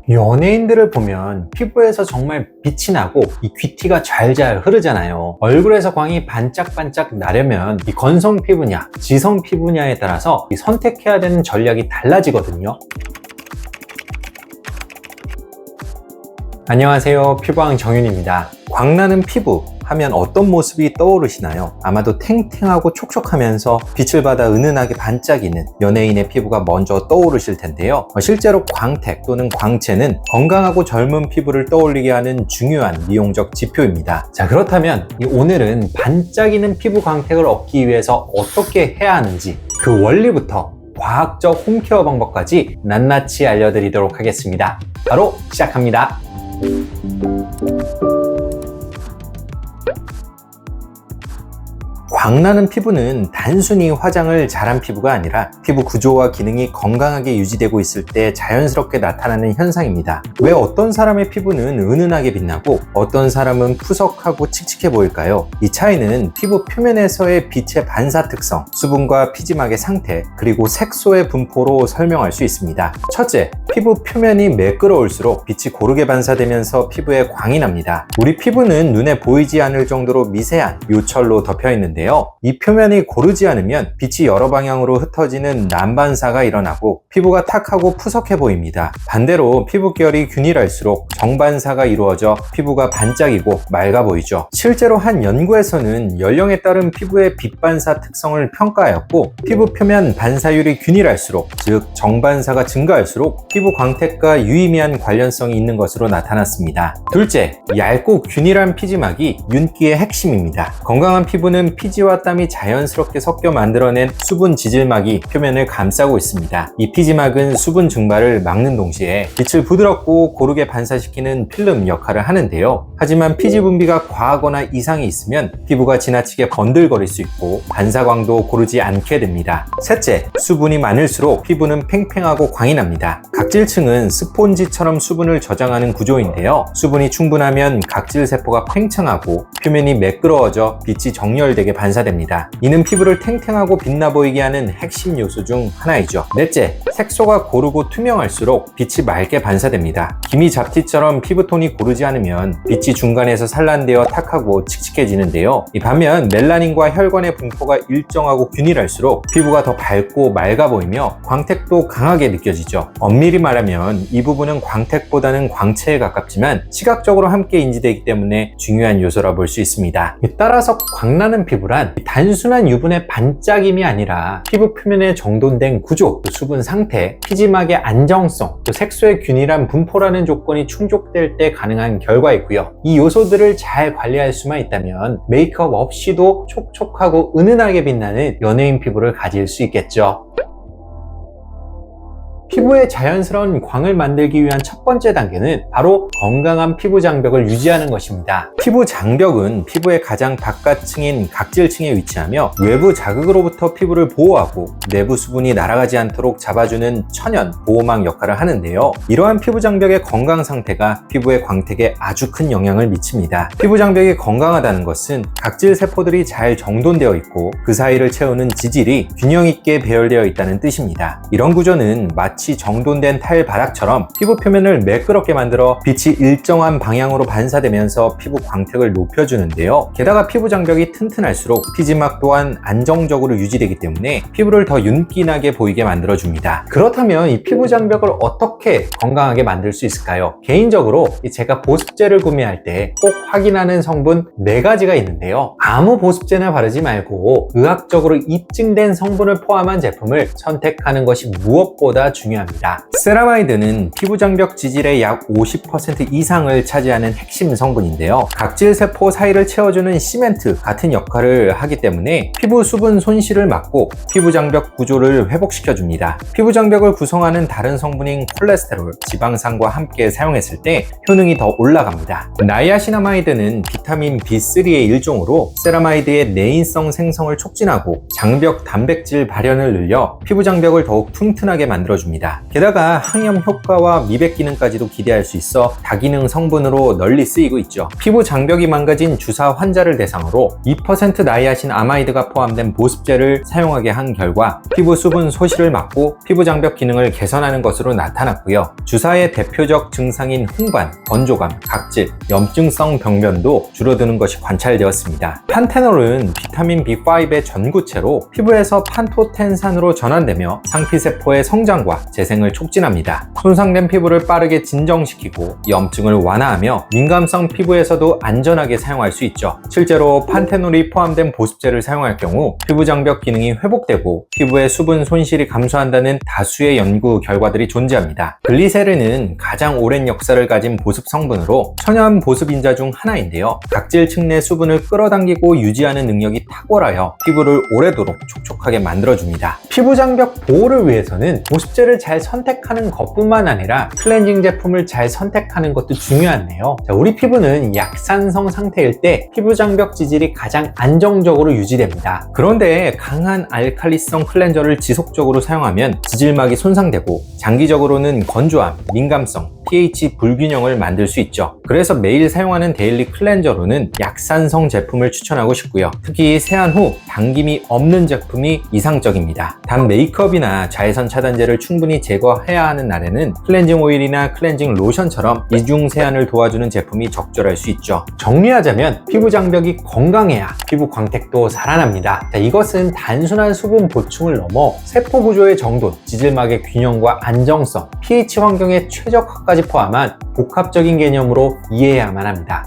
연예인들을 보면 피부에서 정말 빛이 나고 이 귀티가 잘잘 흐르잖아요. 얼굴에서 광이 반짝반짝 나려면 이 건성 피부냐, 지성 피부냐에 따라서 이 선택해야 되는 전략이 달라지거든요. 안녕하세요, 피부왕 정윤입니다. 광나는 피부 하면 어떤 모습이 떠오르시나요? 아마도 탱탱하고 촉촉하면서 빛을 받아 은은하게 반짝이는 연예인의 피부가 먼저 떠오르실 텐데요. 실제로 광택 또는 광채는 건강하고 젊은 피부를 떠올리게 하는 중요한 미용적 지표입니다. 자, 그렇다면 오늘은 반짝이는 피부 광택을 얻기 위해서 어떻게 해야 하는지 그 원리부터 과학적 홈케어 방법까지 낱낱이 알려드리도록 하겠습니다. 바로 시작합니다. 광나는 피부는 단순히 화장을 잘한 피부가 아니라 피부 구조와 기능이 건강하게 유지되고 있을 때 자연스럽게 나타나는 현상입니다. 왜 어떤 사람의 피부는 은은하게 빛나고 어떤 사람은 푸석하고 칙칙해 보일까요? 이 차이는 피부 표면에서의 빛의 반사 특성, 수분과 피지막의 상태, 그리고 색소의 분포로 설명할 수 있습니다. 첫째, 피부 표면이 매끄러울수록 빛이 고르게 반사되면서 피부에 광이 납니다. 우리 피부는 눈에 보이지 않을 정도로 미세한 요철로 덮여 있는데요. 이 표면이 고르지 않으면 빛이 여러 방향으로 흩어지는 난반사가 일어나고 피부가 탁하고 푸석해 보입니다. 반대로 피부결이 균일할수록 정반사가 이루어져 피부가 반짝이고 맑아 보이죠. 실제로 한 연구에서는 연령에 따른 피부의 빛반사 특성을 평가하였고 피부 표면 반사율이 균일할수록, 즉 정반사가 증가할수록 피부 광택과 유의미한 관련성이 있는 것으로 나타났습니다. 둘째, 얇고 균일한 피지막이 윤기의 핵심입니다. 건강한 피부는 피지와 땀이 자연스럽게 섞여 만들어낸 수분 지질막이 표면을 감싸고 있습니다. 이 피지막은 수분 증발을 막는 동시에 빛을 부드럽고 고르게 반사시키는 필름 역할을 하는데요. 하지만 피지 분비가 과하거나 이상이 있으면 피부가 지나치게 번들거릴 수 있고 반사광도 고르지 않게 됩니다. 셋째, 수분이 많을수록 피부는 팽팽하고 광이 납니다. 각질층은 스폰지처럼 수분을 저장하는 구조인데요. 수분이 충분하면 각질 세포가 팽창하고 표면이 매끄러워져 빛이 정렬되게 반사됩니다. 이는 피부를 탱탱하고 빛나 보이게 하는 핵심 요소 중 하나이죠. 넷째, 색소가 고르고 투명할수록 빛이 맑게 반사됩니다. 기미 잡티처럼 피부톤이 고르지 않으면 빛이 중간에서 산란되어 탁하고 칙칙해지는데요. 반면 멜라닌과 혈관의 분포가 일정하고 균일할수록 피부가 더 밝고 맑아 보이며 광택도 강하게 느껴지죠. 엄밀히 말하면 이 부분은 광택보다는 광채에 가깝지만 시각적으로 함께 인지되기 때문에 중요한 요소라 볼 수 있습니다. 따라서 광나는 피부란 단순한 유분의 반짝임이 아니라 피부 표면에 정돈된 구조, 수분 상태, 피지막의 안정성, 색소의 균일한 분포라는 조건이 충족될 때 가능한 결과이고요. 이 요소들을 잘 관리할 수만 있다면 메이크업 없이도 촉촉하고 은은하게 빛나는 연예인 피부를 가질 수 있겠죠. 피부의 자연스러운 광을 만들기 위한 첫 번째 단계는 바로 건강한 피부 장벽을 유지하는 것입니다. 피부 장벽은 피부의 가장 바깥층인 각질층에 위치하며 외부 자극으로부터 피부를 보호하고 내부 수분이 날아가지 않도록 잡아주는 천연 보호막 역할을 하는데요. 이러한 피부 장벽의 건강 상태가 피부의 광택에 아주 큰 영향을 미칩니다. 피부 장벽이 건강하다는 것은 각질 세포들이 잘 정돈되어 있고 그 사이를 채우는 지질이 균형 있게 배열되어 있다는 뜻입니다. 이런 구조는 마치 정돈된 타일 바닥처럼 피부 표면을 매끄럽게 만들어 빛이 일정한 방향으로 반사되면서 피부 광택을 높여주는데요. 게다가 피부 장벽이 튼튼할수록 피지막 또한 안정적으로 유지되기 때문에 피부를 더 윤기나게 보이게 만들어줍니다. 그렇다면 이 피부 장벽을 어떻게 건강하게 만들 수 있을까요? 개인적으로 제가 보습제를 구매할 때 꼭 확인하는 성분 4가지가 있는데요. 아무 보습제나 바르지 말고 의학적으로 입증된 성분을 포함한 제품을 선택하는 것이 무엇보다 중요합니다. 세라마이드는 피부 장벽 지질의 약 50% 이상을 차지하는 핵심 성분인데요. 각질 세포 사이를 채워주는 시멘트 같은 역할을 하기 때문에 피부 수분 손실을 막고 피부 장벽 구조를 회복시켜줍니다. 피부 장벽을 구성하는 다른 성분인 콜레스테롤, 지방산과 함께 사용했을 때 효능이 더 올라갑니다. 나이아시나마이드는 비타민 B3의 일종으로 세라마이드의 내인성 생성을 촉진하고 장벽 단백질 발현을 늘려 피부 장벽을 더욱 튼튼하게 만들어줍니다. 만들어줍니다. 게다가 항염 효과와 미백 기능까지도 기대할 수 있어 다기능 성분으로 널리 쓰이고 있죠. 피부 장벽이 망가진 주사 환자를 대상으로 2% 나이아신 아마이드가 포함된 보습제를 사용하게 한 결과 피부 수분 소실을 막고 피부 장벽 기능을 개선하는 것으로 나타났고요. 주사의 대표적 증상인 홍반, 건조감, 각질, 염증성 병변도 줄어드는 것이 관찰되었습니다. 판테놀은 비타민 B5의 전구체로 피부에서 판토텐산으로 전환되며 상피세포의 성장과 재생을 촉진합니다. 손상된 피부를 빠르게 진정시키고 염증을 완화하며 민감성 피부에서도 안전하게 사용할 수 있죠. 실제로 판테놀이 포함된 보습제를 사용할 경우 피부 장벽 기능이 회복되고 피부의 수분 손실이 감소한다는 다수의 연구 결과들이 존재합니다. 글리세린은 가장 오랜 역사를 가진 보습 성분으로 천연 보습 인자 중 하나인데요. 각질층 내 수분을 끌어당기고 유지하는 능력이 탁월하여 피부를 오래도록 촉촉하게 만들어줍니다. 피부 장벽 보호를 위해서는 보습제를 잘 선택하는 것뿐만 아니라 클렌징 제품을 잘 선택하는 것도 중요한데요. 우리 피부는 약산성 상태일 때 피부 장벽 지질이 가장 안정적으로 유지됩니다. 그런데 강한 알칼리성 클렌저를 지속적으로 사용하면 지질막이 손상되고 장기적으로는 건조함, 민감성, pH 불균형을 만들 수 있죠. 그래서 매일 사용하는 데일리 클렌저로는 약산성 제품을 추천하고 싶고요. 특히 세안 후 당김이 없는 제품이 이상적입니다. 단 메이크업이나 자외선 차단제를 충분히 제거해야 하는 날에는 클렌징 오일이나 클렌징 로션처럼 이중 세안을 도와주는 제품이 적절할 수 있죠. 정리하자면 피부 장벽이 건강해야 피부 광택도 살아납니다. 이것은 단순한 수분 보충을 넘어 세포 구조의 정돈, 지질막의 균형과 안정성, pH 환경의 최적화까지 포함한 복합적인 개념으로 이해해야만 합니다.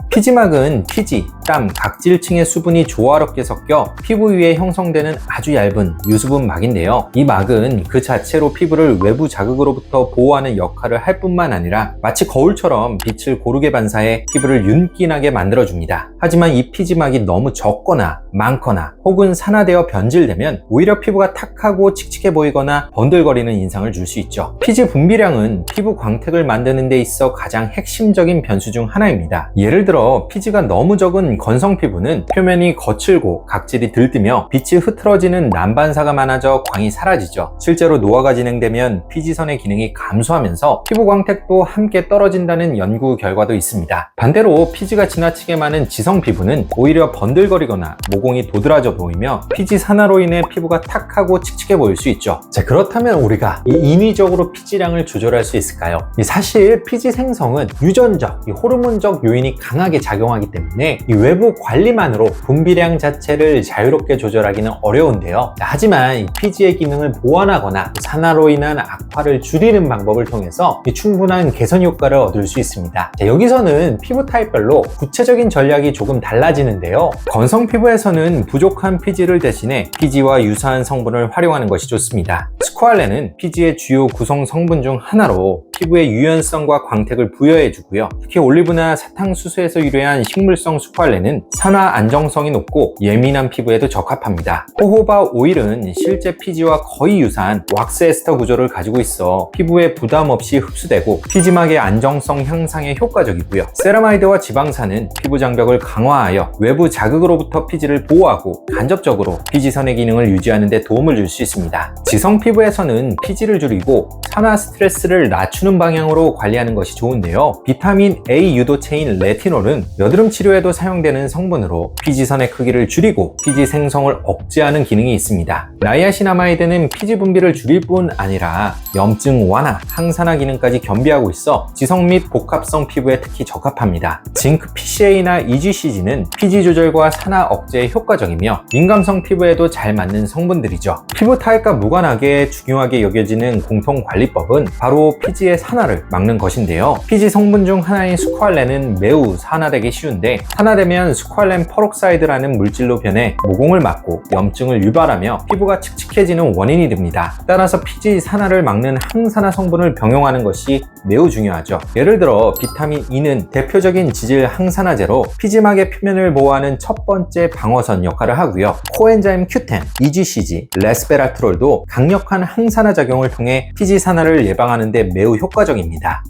피지막은 피지, 땀, 각질층의 수분이 조화롭게 섞여 피부 위에 형성되는 아주 얇은 유수분 막인데요. 이 막은 그 자체로 피부를 외부 자극으로부터 보호하는 역할을 할 뿐만 아니라 마치 거울처럼 빛을 고르게 반사해 피부를 윤기나게 만들어줍니다. 하지만 이 피지막이 너무 적거나 많거나 혹은 산화되어 변질되면 오히려 피부가 탁하고 칙칙해 보이거나 번들거리는 인상을 줄 수 있죠. 피지 분비량은 피부 광택을 만드는 데 있어 가장 핵심적인 변수 중 하나입니다. 예를 들어 피지가 너무 적은 건성 피부는 표면이 거칠고 각질이 들뜨며 빛이 흐트러지는 난반사가 많아져 광이 사라지죠. 실제로 노화가 진행되면 피지선의 기능이 감소하면서 피부 광택도 함께 떨어진다는 연구 결과도 있습니다. 반대로 피지가 지나치게 많은 지성 피부는 오히려 번들거리거나 모공이 도드라져 보이며 피지 산화로 인해 피부가 탁하고 칙칙해 보일 수 있죠. 자, 그렇다면 우리가 인위적으로 피지량을 조절할 수 있을까요? 사실 피지 생성은 유전적, 호르몬적 요인이 강하게 작용하기 때문에 이 외부 관리만으로 분비량 자체를 자유롭게 조절하기는 어려운데요. 하지만 이 피지의 기능을 보완하거나 산화로 인한 악화를 줄이는 방법을 통해서 충분한 개선 효과를 얻을 수 있습니다. 여기서는 피부 타입별로 구체적인 전략이 조금 달라지는데요. 건성 피부에서는 부족한 피지를 대신해 피지와 유사한 성분을 활용하는 것이 좋습니다. 스쿠알렌은 피지의 주요 구성 성분 중 하나로 피부의 유연성과 광택을 부여해주고요. 특히 올리브나 사탕수수에서 유래한 식물성 스쿠알렌은 산화 안정성이 높고 예민한 피부에도 적합합니다. 호호바 오일은 실제 피지와 거의 유사한 왁스 에스터 구조를 가지고 있어 피부에 부담 없이 흡수되고 피지막의 안정성 향상에 효과적이고요. 세라마이드와 지방산은 피부 장벽을 강화하여 외부 자극으로부터 피지를 보호하고 간접적으로 피지선의 기능을 유지하는 데 도움을 줄 수 있습니다. 지성 피부에서는 피지를 줄이고 산화 스트레스를 낮추는 방향으로 관리하는 것이 좋은데요. 비타민 A 유도체인 레티놀은 여드름 치료에도 사용되는 성분으로 피지선의 크기를 줄이고 피지 생성을 억제하는 기능이 있습니다. 나이아신아마이드는 피지 분비를 줄일 뿐 아니라 염증 완화, 항산화 기능까지 겸비하고 있어 지성 및 복합성 피부에 특히 적합합니다. 징크 PCA나 EGCG는 피지 조절과 산화 억제에 효과적이며 민감성 피부에도 잘 맞는 성분들이죠. 피부 타입과 무관하게 중요하게 여겨지는 공통 관리법은 바로 피지의 산화를 막는 것인데요. 피지 성분 중 하나인 스쿠알렌은 매우 산화되기 쉬운데 산화되면 스쿠알렌 퍼록사이드라는 물질로 변해 모공을 막고 염증을 유발하며 피부가 칙칙해지는 원인이 됩니다. 따라서 피지 산화를 막는 항산화 성분을 병용하는 것이 매우 중요하죠. 예를 들어 비타민 E는 대표적인 지질 항산화제로 피지막의 표면을 보호하는 첫 번째 방어선 역할을 하고요. 코엔자임 Q10, EGCG, 레스베라트롤도 강력한 항산화 작용을 통해 피지 산화를 예방하는 데 매우 효과적입니다.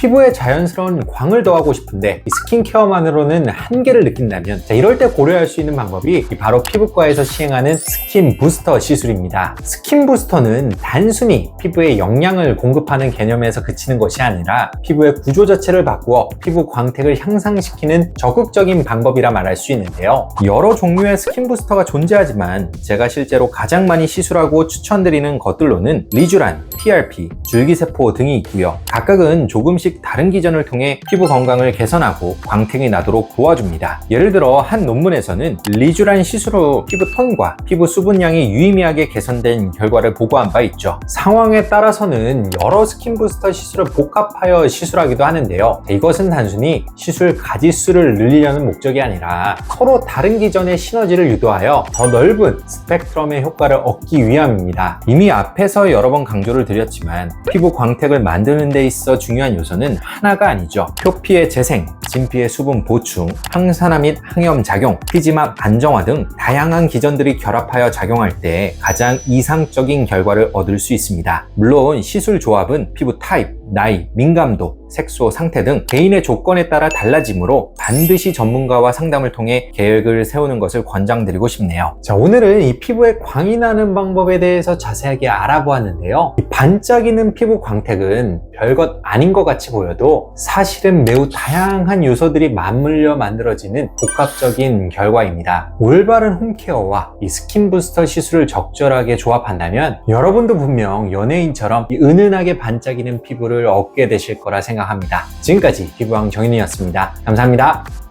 피부에 자연스러운 광을 더하고 싶은데 이 스킨케어만으로는 한계를 느낀다면 이럴 때 고려할 수 있는 방법이 바로 피부과에서 시행하는 스킨 부스터 시술입니다. 스킨 부스터는 단순히 피부에 영양을 공급하는 개념에서 그치는 것이 아니라 피부의 구조 자체를 바꾸어 피부 광택을 향상시키는 적극적인 방법이라 말할 수 있는데요. 여러 종류의 스킨 부스터가 존재하지만 제가 실제로 가장 많이 시술하고 추천드리는 것들로는 리쥬란, PRP, 줄기세포 등이 있고요. 각각은 조금씩 다른 기전을 통해 피부 건강을 개선하고 광택이 나도록 도와줍니다. 예를 들어 한 논문에서는 리쥬란 시술 후 피부 톤과 피부 수분량이 유의미하게 개선된 결과를 보고한 바 있죠. 상황에 따라서는 여러 스킨 부스터 시술을 복합하여 시술하기도 하는데요. 이것은 단순히 시술 가지수를 늘리려는 목적이 아니라 서로 다른 기전의 시너지를 유도하여 더 넓은 스펙트럼의 효과를 얻기 위함입니다. 이미 앞에서 여러 번 강조를 드렸지만 피부 광택을 만드는 데 있어 중요한 요소는 하나가 아니죠. 표피의 재생, 진피의 수분 보충, 항산화 및 항염 작용, 피지막 안정화 등 다양한 기전들이 결합하여 작용할 때 가장 이상적인 결과를 얻을 수 있습니다. 물론 시술 조합은 피부 타입, 나이, 민감도, 색소, 상태 등 개인의 조건에 따라 달라지므로 반드시 전문가와 상담을 통해 계획을 세우는 것을 권장드리고 싶네요. 자, 오늘은 이 피부에 광이 나는 방법에 대해서 자세하게 알아보았는데요. 이 반짝이는 피부 광택은 별것 아닌 것 같이 보여도 사실은 매우 다양한 요소들이 맞물려 만들어지는 복합적인 결과입니다. 올바른 홈케어와 이 스킨 부스터 시술을 적절하게 조합한다면 여러분도 분명 연예인처럼 이 은은하게 반짝이는 피부를 얻게 되실 거라 생각합니다. 지금까지 피부왕 정인이었습니다. 감사합니다.